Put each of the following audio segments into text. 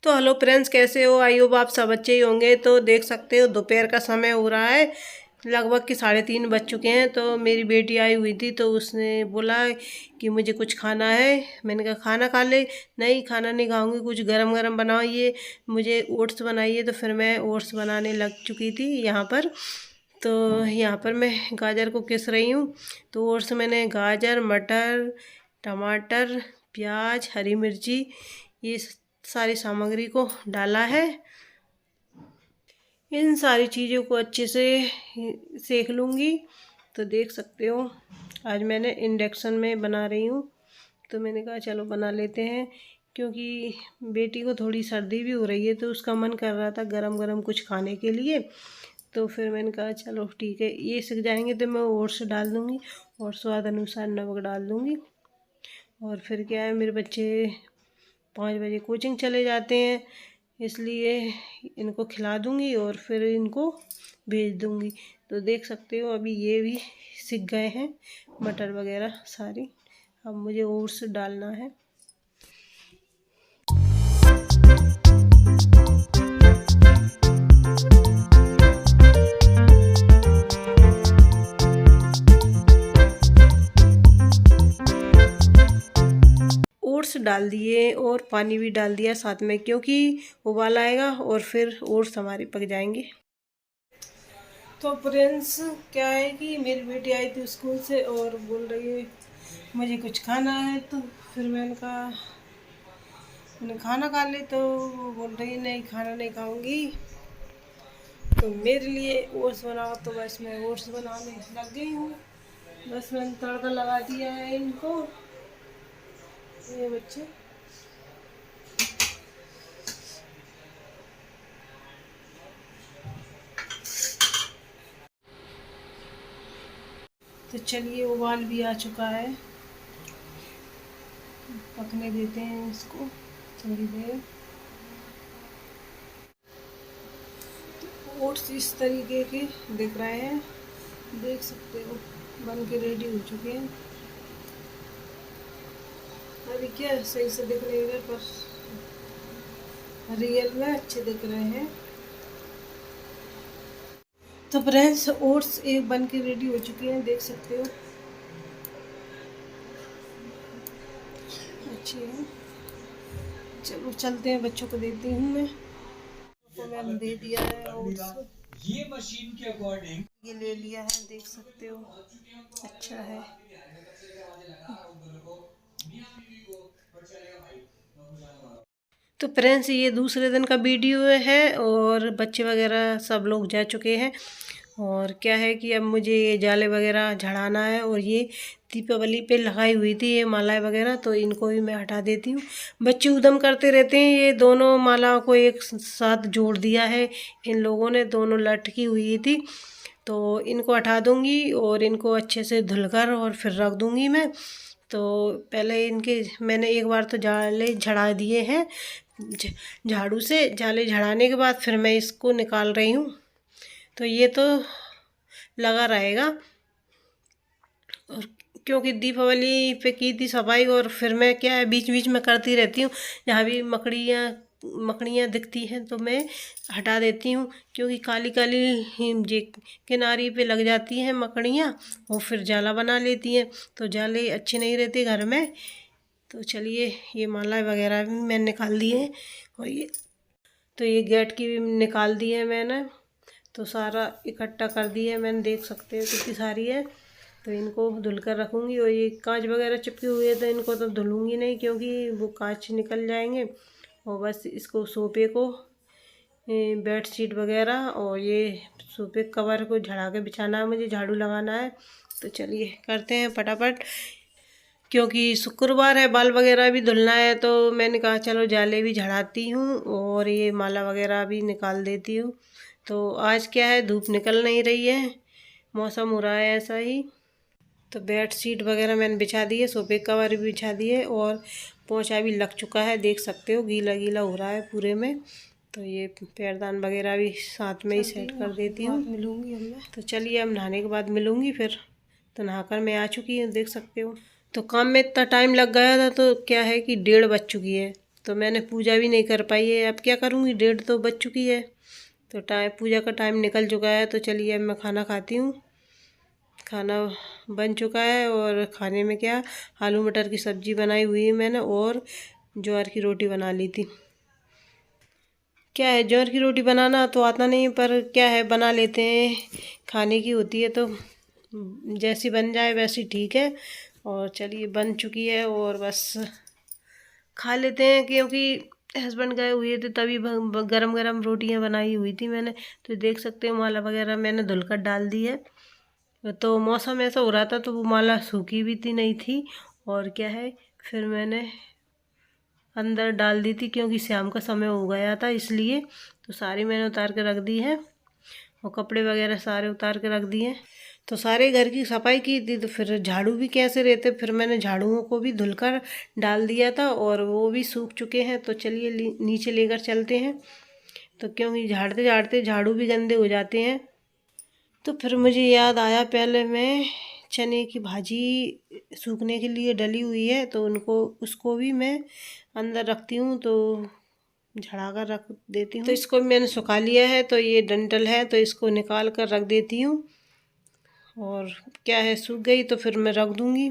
तो hello friends, कैसे हो? आई होप आप सब अच्छे ही होंगे। तो देख सकते हो दोपहर का समय हो रहा है, लगभग कि 3:30 बज चुके हैं। तो मेरी बेटी आई हुई थी तो उसने बोला कि मुझे कुछ खाना है। मैंने कहा खाना खा ले। नहीं, खाना नहीं खाऊंगी, कुछ गरम गरम बनाइए, मुझे ओट्स बनाइए। तो फिर मैं ओट्स बनाने लग चुकी थी यहाँ पर। तो यहाँ पर मैं गाजर को घिस रही हूँ। तो ओट्स मैंने गाजर, मटर, टमाटर, प्याज, हरी मिर्ची, ये सारी सामग्री को डाला है। इन सारी चीज़ों को अच्छे से सेक लूँगी। तो देख सकते हो आज मैंने इंडक्शन में बना रही हूँ। तो मैंने कहा चलो बना लेते हैं, क्योंकि बेटी को थोड़ी सर्दी भी हो रही है तो उसका मन कर रहा था गरम गरम कुछ खाने के लिए। तो फिर मैंने कहा चलो ठीक है, ये सीख जाएंगे तो मैं ओट्स डाल दूँगी और स्वाद अनुसार नमक डाल दूँगी। और फिर क्या है, मेरे बच्चे 5 बजे कोचिंग चले जाते हैं, इसलिए इनको खिला दूँगी और फिर इनको भेज दूँगी। तो देख सकते हो अभी ये भी सीख गए हैं मटर वगैरह सारी। अब मुझे ओट्स डालना है। ओट्स डाल दिए और पानी भी डाल दिया साथ में, क्योंकि उबाल आएगा और फिर ओट्स हमारे पक जाएंगे। तो फ्रेंड्स क्या है कि मेरी बेटी आई थी स्कूल से और बोल रही है मुझे कुछ खाना है। तो फिर मैंने कहा खाना खा ले। तो वो बोल रही नहीं, खाना नहीं खाऊंगी, तो मेरे लिए ओट्स बनाओ। तो बस मैं ओट्स बनाने लग गई हूँ। बस मैंने तड़का लगा दिया है इनको, ये बच्चे। तो चलिए उबाल भी आ चुका है, पकने देते हैं इसको थोड़ी देर। ओट्स इस तरीके के दिख रहे हैं, देख सकते हो बन के रेडी हो चुके हैं। अभी क्या सही से दिख रहे हैं पर रियल में अच्छे दिख रहे हैं। तो फ्रेंड्स ओट्स एक बन के रेडी हो चुके हैं, देख सकते हो अच्छे हैं। चलो चलते हैं, बच्चों को देती हूँ मैं। तो मैंने दे दिया है ओट्स, ये मशीन के अकॉर्डिंग ये ले लिया है, देख सकते हो अच्छा है। तो फ्रेंड्स ये दूसरे दिन का वीडियो है और बच्चे वगैरह सब लोग जा चुके हैं। और क्या है कि अब मुझे ये जाले वगैरह झड़ाना है, और ये दीपावली पे लगाई हुई थी ये मालाएं वगैरह, तो इनको भी मैं हटा देती हूँ। बच्चे उधम करते रहते हैं, ये दोनों मालाओं को एक साथ जोड़ दिया है इन लोगों ने, दोनों लटकी हुई थी। तो इनको हटा दूँगी और इनको अच्छे से धुलकर और फिर रख दूँगी मैं। तो पहले इनके मैंने एक बार तो जाले झड़ा दिए हैं झाड़ू से। जाले झड़ाने के बाद फिर मैं इसको निकाल रही हूँ। तो ये तो लगा रहेगा, और क्योंकि दीपावली पे की थी सफाई, और फिर मैं क्या है बीच बीच में करती रहती हूँ। जहाँ भी मकड़ियाँ दिखती हैं तो मैं हटा देती हूँ, क्योंकि काली काली जे किनारी पे लग जाती हैं मकड़ियाँ, वो फिर जाला बना लेती हैं। तो जाले अच्छे नहीं रहते घर में। तो चलिए ये माला वगैरह भी मैंने निकाल दी है, और ये गेट की भी निकाल दी है मैंने। तो सारा इकट्ठा कर दिया है मैंने, देख सकते हैं कितनी सारी है। तो इनको धुल कर रखूँगी। और ये कांच वगैरह चिपके हुए हैं तो इनको तो धुलूँगी नहीं, क्योंकि वो कांच निकल जाएंगे। और बस इसको सोफे को बेड शीट वगैरह और ये सोफे कवर को झड़ा के बिछाना है, मुझे झाड़ू लगाना है। तो चलिए करते हैं फटाफट, क्योंकि शुक्रवार है, बाल वगैरह भी धुलना है। तो मैंने कहा चलो जाले भी झड़ाती हूँ और ये माला वगैरह भी निकाल देती हूँ। तो आज क्या है, धूप निकल नहीं रही है, मौसम हो रहा है ऐसा ही। तो बेड शीट वगैरह मैंने बिछा दी है, सोफे कवर भी बिछा दिए, और पोंछा भी लग चुका है, देख सकते हो गीला गीला हो रहा है पूरे में। तो ये पैरदान वगैरह भी साथ में ही सेट कर देती हूँ। मिलूँगी अब मैं। तो चलिए अब नहाने के बाद मिलूँगी फिर। तो नहाकर मैं आ चुकी हूँ, देख सकते हो। तो काम में इतना टाइम लग गया था, तो क्या है कि 1:30 बज चुकी है। तो मैंने पूजा भी नहीं कर पाई है। अब क्या करूँगी, 1:30 तो बज चुकी है, तो पूजा का टाइम निकल चुका है। तो चलिए अब मैं खाना खाती हूँ। खाना बन चुका है और खाने में क्या, आलू मटर की सब्ज़ी बनाई हुई है मैंने और ज्वार की रोटी बना ली थी। क्या है, ज्वार की रोटी बनाना तो आता नहीं है, पर क्या है बना लेते हैं, खाने की होती है तो जैसी बन जाए वैसी ठीक है। और चलिए बन चुकी है और बस खा लेते हैं, क्योंकि हस्बैंड गए हुए थे तभी गरम गरम रोटियां बनाई हुई थी मैंने। तो देख सकते हो माला वगैरह मैंने धुलकर डाल दी है। तो मौसम ऐसा हो रहा था तो वो माला सूखी भी थी नहीं थी, और क्या है फिर मैंने अंदर डाल दी थी, क्योंकि शाम का समय हो गया था इसलिए। तो सारी मैंने उतार के रख दी है और कपड़े वगैरह सारे उतार के रख दिए। तो सारे घर की सफाई की थी, तो फिर झाड़ू भी कैसे रहते, फिर मैंने झाड़ुओं को भी धुलकर डाल दिया था और वो भी सूख चुके हैं। तो चलिए नीचे लेकर चलते हैं, तो क्योंकि झाड़ते झाड़ते झाड़ू भी गंदे हो जाते हैं। तो फिर मुझे याद आया, पहले मैं चने की भाजी सूखने के लिए डली हुई है तो उसको भी मैं अंदर रखती हूँ, तो झड़ा कर रख देती हूँ। तो इसको मैंने सुखा लिया है, तो ये डंठल है तो इसको निकाल कर रख देती हूँ। और क्या है, सूख गई तो फिर मैं रख दूँगी।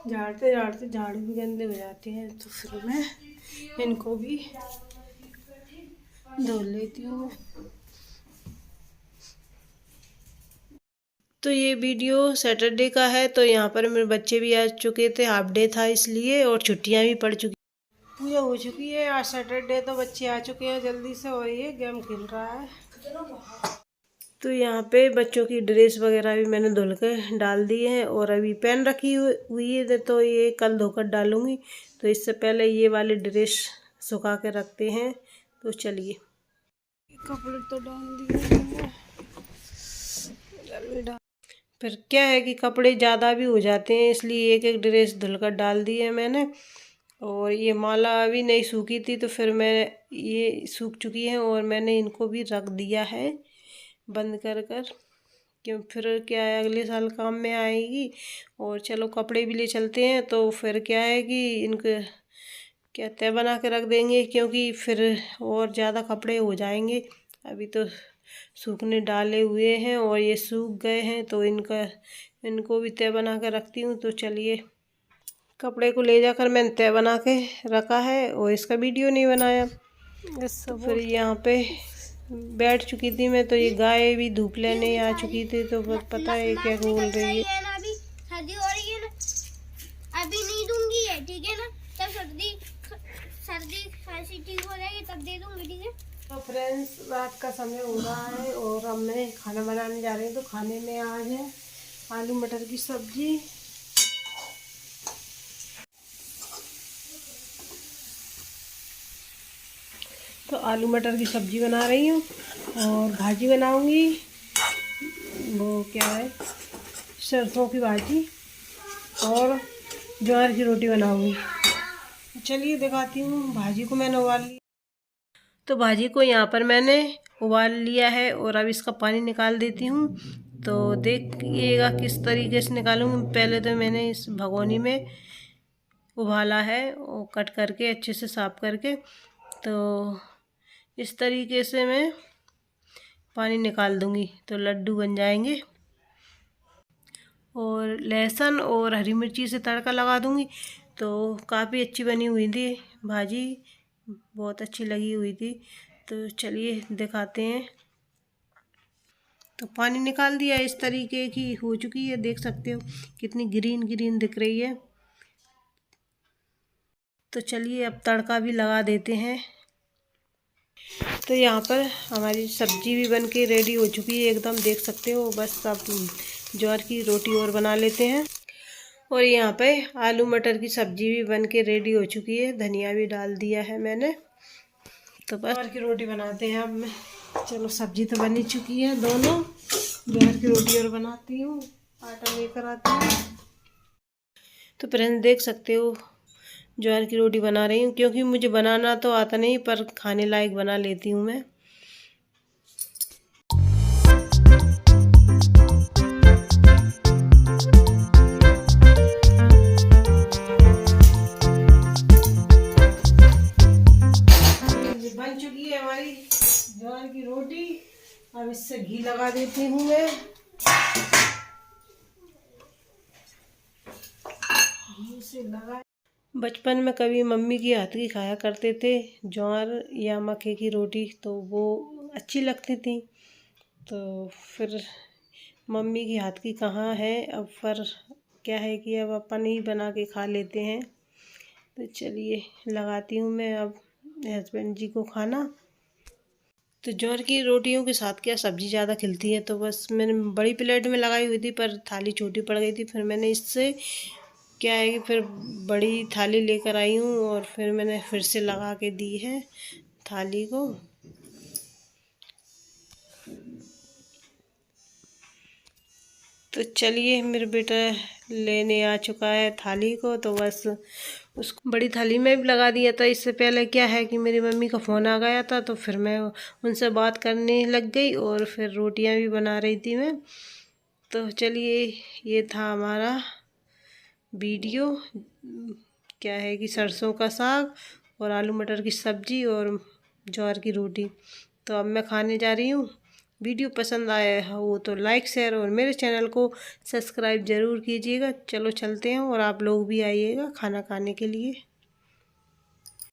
झाड़ते झाड़ते झाड़ू भी गंदे हो जाते हैं, तो फिर मैं इनको भी धो लेती हूँ। तो ये वीडियो सैटरडे का है, तो यहाँ पर मेरे बच्चे भी आ चुके थे, हाफ डे था इसलिए, और छुट्टियाँ भी पड़ चुकी, पूजा हो चुकी है। आज सैटरडे तो बच्चे आ चुके हैं जल्दी से, और ये गेम खेल रहा है। तो यहाँ पे बच्चों की ड्रेस वगैरह भी मैंने धुल के डाल दी है और अभी पेन रखी हुई है, तो ये कल धोकर डालूँगी। तो इससे पहले ये वाली ड्रेस सुखा के रखते हैं। तो चलिए कपड़े तो डाल दिए, फिर क्या है कि कपड़े ज़्यादा भी हो जाते हैं, इसलिए एक एक ड्रेस धुलकर डाल दी है मैंने। और ये माला अभी नहीं सूखी थी, तो फिर मैं ये सूख चुकी है और मैंने इनको भी रख दिया है बंद कर कर, क्यों फिर क्या है अगले साल काम में आएगी। और चलो कपड़े भी ले चलते हैं, तो फिर क्या है कि इनको क्या तय बना के रख देंगे, क्योंकि फिर और ज़्यादा कपड़े हो जाएंगे। अभी तो सूखने डाले हुए हैं और ये सूख गए हैं, तो इनको भी तय बना कर रखती हूँ। तो चलिए कपड़े को ले जाकर मैंने तय बना के रखा है और इसका वीडियो नहीं बनाया। तो फिर यहाँ पे बैठ चुकी थी मैं, तो ये गाय भी धूप लेने आ चुकी थी, तो पता है क्या बोल रही है। अभी सर्दी हो रही है ना, अभी नहीं दूंगी है, ठीक है ना, जब सर्दी खांसी ठीक हो जाएगी तब दे दूंगी, ठीक है। तो फ्रेंड्स रात का समय हो रहा है और अब मैं खाना बनाने जा रही हूँ। तो खाने में आज है आलू मटर की सब्जी, तो आलू मटर की सब्जी बना रही हूँ और भाजी बनाऊंगी, वो क्या है सरसों की भाजी, और ज्वार की रोटी बनाऊंगी। चलिए दिखाती हूँ। भाजी को मैंने उबाल लिया, तो भाजी को यहाँ पर मैंने उबाल लिया है और अब इसका पानी निकाल देती हूँ। तो देखिएगा किस तरीके से निकालूंगी। पहले तो मैंने इस भगोनी में उबाला है और कट करके अच्छे से साफ करके, तो इस तरीके से मैं पानी निकाल दूंगी, तो लड्डू बन जाएंगे। और लहसुन और हरी मिर्ची से तड़का लगा दूंगी। तो काफ़ी अच्छी बनी हुई थी भाजी, बहुत अच्छी लगी हुई थी। तो चलिए दिखाते हैं। तो पानी निकाल दिया, इस तरीके की हो चुकी है, देख सकते हो कितनी ग्रीन ग्रीन दिख रही है। तो चलिए अब तड़का भी लगा देते हैं। तो यहाँ पर हमारी सब्जी भी बन के रेडी हो चुकी है एकदम, देख सकते हो। बस अब ज्वार की रोटी और बना लेते हैं। और यहाँ पे आलू मटर की सब्जी भी बन के रेडी हो चुकी है, धनिया भी डाल दिया है मैंने। तो बस ज्वार की रोटी बनाते हैं अब। चलो सब्जी तो बनी चुकी है, दोनों ज्वार की रोटी और बनाती हूँ, आटा लेकर आती हूँ। तो फ्रेंड्स देख सकते हो ज्वार की रोटी बना रही हूँ, क्योंकि मुझे बनाना तो आता नहीं पर खाने लायक बना लेती हूँ मैं। बन चुकी है हमारी ज्वार की रोटी। अब इससे घी लगा देती हूँ मैं। घी से लगा। बचपन में कभी मम्मी की हाथ की खाया करते थे ज्वार या मक्के की रोटी, तो वो अच्छी लगती थी। तो फिर मम्मी की हाथ की कहाँ है अब, पर क्या है कि अब अपन ही बना के खा लेते हैं। तो चलिए लगाती हूँ मैं अब हस्बैंड जी को खाना। तो ज्वार की रोटियों के साथ क्या सब्ज़ी ज़्यादा खिलती है, तो बस मैंने बड़ी प्लेट में लगाई हुई थी पर थाली छोटी पड़ गई थी। फिर मैंने इससे क्या है कि फिर बड़ी थाली लेकर आई हूँ और फिर मैंने फिर से लगा के दी है थाली को। तो चलिए मेरा बेटा लेने आ चुका है थाली को, तो बस उसको बड़ी थाली में भी लगा दिया था। इससे पहले क्या है कि मेरी मम्मी का फ़ोन आ गया था, तो फिर मैं उनसे बात करने लग गई और फिर रोटियां भी बना रही थी मैं। तो चलिए ये था हमारा वीडियो। क्या है कि सरसों का साग और आलू मटर की सब्ज़ी और ज्वार की रोटी। तो अब मैं खाने जा रही हूँ। वीडियो पसंद आया हो तो लाइक शेयर और मेरे चैनल को सब्सक्राइब ज़रूर कीजिएगा। चलो चलते हैं और आप लोग भी आइएगा खाना खाने के लिए।